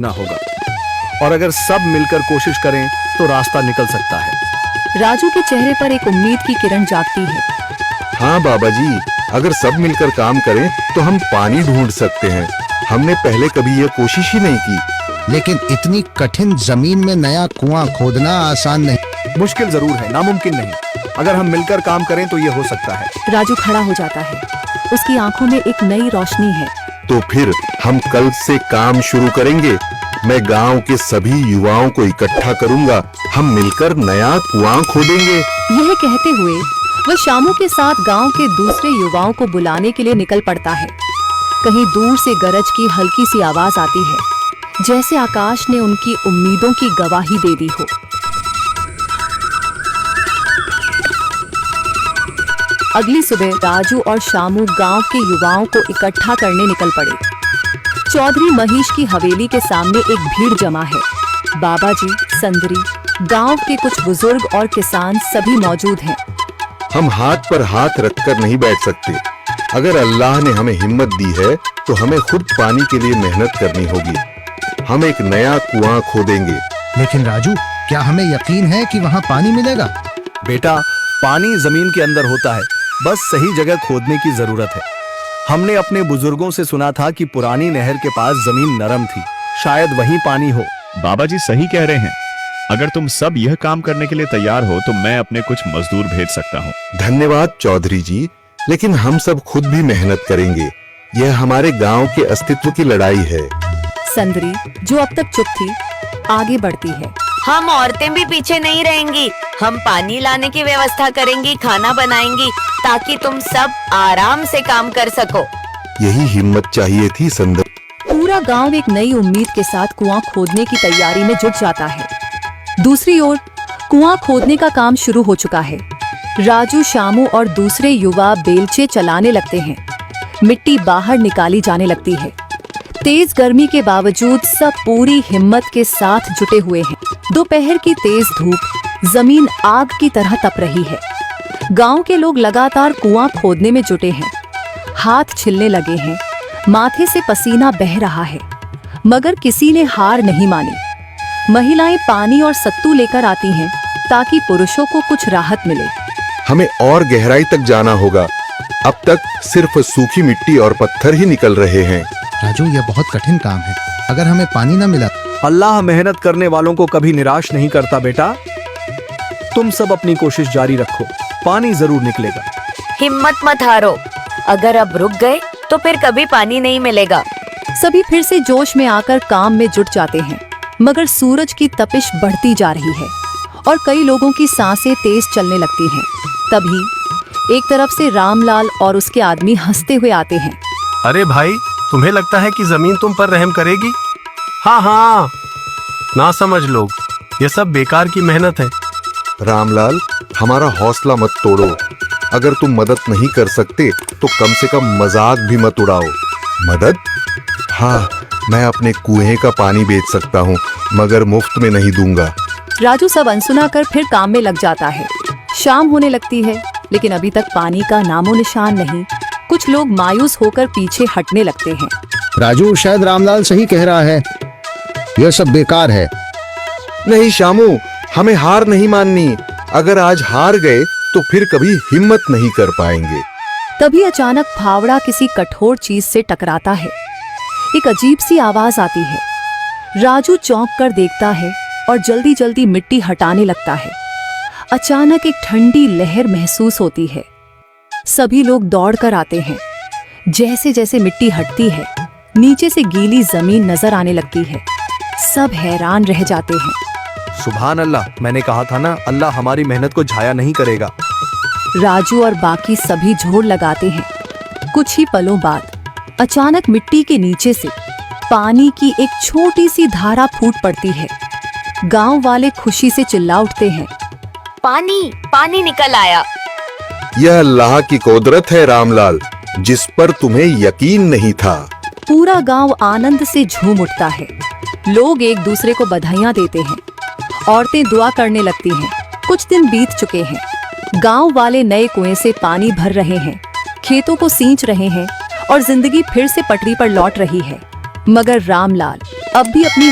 ना होगा, और अगर सब मिलकर कोशिश करें तो रास्ता निकल सकता है। राजू के चेहरे पर एक उम्मीद की किरण जागती है। हाँ बाबा जी, अगर सब मिलकर काम करें तो हम पानी ढूंढ सकते हैं। हमने पहले कभी यह कोशिश ही नहीं की। लेकिन इतनी कठिन जमीन में नया कुआं खोदना आसान नहीं। मुश्किल जरूर है, नामुमकिन नहीं। अगर हम मिलकर काम करें तो ये हो सकता है। राजू खड़ा हो जाता है, उसकी आंखों में एक नई रोशनी है। तो फिर हम कल से काम शुरू करेंगे। मैं गांव के सभी युवाओं को इकट्ठा करूंगा। हम मिलकर नया कुआं खोदेंगे। यह कहते हुए वह शामू के साथ गांव के दूसरे युवाओं को बुलाने के लिए निकल पड़ता है। कहीं दूर से गरज की हल्की सी आवाज आती है, जैसे आकाश ने उनकी उम्मीदों की गवाही दे दी हो। अगली सुबह राजू और शामू गांव के युवाओं को इकट्ठा करने निकल पड़े। चौधरी महेश की हवेली के सामने एक भीड़ जमा है। बाबा जी, संदरी, गांव के कुछ बुजुर्ग और किसान सभी मौजूद हैं। हम हाथ पर हाथ रखकर नहीं बैठ सकते। अगर अल्लाह ने हमें हिम्मत दी है तो हमें खुद पानी के लिए मेहनत करनी होगी। हम एक नया कुआं खोदेंगे। लेकिन राजू, क्या हमें यकीन है कि वहाँ पानी मिलेगा? बेटा, पानी जमीन के अंदर होता है, बस सही जगह खोदने की जरूरत है। हमने अपने बुजुर्गों से सुना था कि पुरानी नहर के पास जमीन नरम थी, शायद वहीं पानी हो। बाबा जी सही कह रहे हैं। अगर तुम सब यह काम करने के लिए तैयार हो तो मैं अपने कुछ मजदूर भेज सकता हूँ। धन्यवाद चौधरी जी, लेकिन हम सब खुद भी मेहनत करेंगे। यह हमारे गांव के अस्तित्व की लड़ाई है। संदरी, जो अब तक चुप थी, आगे बढ़ती है। हम औरतें भी पीछे नहीं रहेंगी। हम पानी लाने की व्यवस्था करेंगी, खाना बनाएंगी, ताकि तुम सब आराम से काम कर सको। यही हिम्मत चाहिए थी संदर। पूरा गांव एक नई उम्मीद के साथ कुआं खोदने की तैयारी में जुट जाता है। दूसरी ओर कुआं खोदने का काम शुरू हो चुका है। राजू, शामू और दूसरे युवा बेलचे चलाने लगते हैं। मिट्टी बाहर निकाली जाने लगती है। तेज गर्मी के बावजूद सब पूरी हिम्मत के साथ जुटे हुए हैं। दोपहर की तेज धूप जमीन आग की तरह तप रही है। गांव के लोग लगातार कुआं खोदने में जुटे हैं। हाथ छिलने लगे हैं, माथे से पसीना बह रहा है, मगर किसी ने हार नहीं मानी। महिलाएं पानी और सत्तू लेकर आती हैं ताकि पुरुषों को कुछ राहत मिले। हमें और गहराई तक जाना होगा। अब तक सिर्फ सूखी मिट्टी और पत्थर ही निकल रहे हैं। राजू, यह बहुत कठिन काम है। अगर हमें पानी न मिला। अल्लाह मेहनत करने वालों को कभी निराश नहीं करता बेटा। तुम सब अपनी कोशिश जारी रखो, पानी जरूर निकलेगा। हिम्मत मत हारो। अगर अब रुक गए तो फिर कभी पानी नहीं मिलेगा। सभी फिर से जोश में आकर काम में जुट जाते हैं, मगर सूरज की तपिश बढ़ती जा रही है और कई लोगों की सांसें तेज चलने लगती हैं। तभी एक तरफ से रामलाल और उसके आदमी हंसते हुए आते हैं। अरे भाई, तुम्हें लगता है कि जमीन तुम पर रहम करेगी? हाँ हाँ, ना समझ लोग, ये सब बेकार की मेहनत है। रामलाल, हमारा हौसला मत तोड़ो। अगर तुम मदद नहीं कर सकते तो कम से कम मजाक भी मत उड़ाओ। मदद? हाँ, मैं अपने कुएं का पानी बेच सकता हूँ, मगर मुफ्त में नहीं दूंगा। राजू सब अनसुना कर फिर काम में लग जाता है। शाम होने लगती है, लेकिन अभी तक पानी का नामो निशान नहीं। कुछ लोग मायूस होकर पीछे हटने लगते हैं। राजू, शायद रामलाल सही कह रहा है। यह सब बेकार है। नहीं शामू, हमें हार नहीं माननी। अगर आज हार गए तो फिर कभी हिम्मत नहीं कर पाएंगे। तभी अचानक फावड़ा किसी कठोर चीज से टकराता है। एक अजीब सी आवाज आती है। राजू चौंक कर देखता है और जल्दी जल्दी मिट्टी हटाने लगता है। अचानक एक ठंडी लहर महसूस होती है। सभी लोग दौड़ कर आते हैं। जैसे जैसे मिट्टी हटती है, नीचे से गीली जमीन नजर आने लगती है। सब हैरान रह जाते हैं। सुभान अल्लाह, मैंने कहा था ना, अल्लाह हमारी मेहनत को जाया नहीं करेगा। राजू और बाकी सभी जोर लगाते हैं। कुछ ही पलों बाद अचानक मिट्टी के नीचे से पानी की एक छोटी सी धारा फूट पड़ती है। गांव वाले खुशी से चिल्ला उठते हैं। पानी, पानी निकल आया। यह अल्लाह की कुदरत है रामलाल, जिस पर तुम्हें यकीन नहीं था। पूरा गांव आनंद से झूम उठता है। लोग एक दूसरे को बधाइयां देते हैं। औरतें दुआ करने लगती हैं। कुछ दिन बीत चुके हैं। गांव वाले नए कुएं से पानी भर रहे हैं, खेतों को सींच रहे हैं और जिंदगी फिर से पटरी पर लौट रही है। मगर रामलाल अब भी अपनी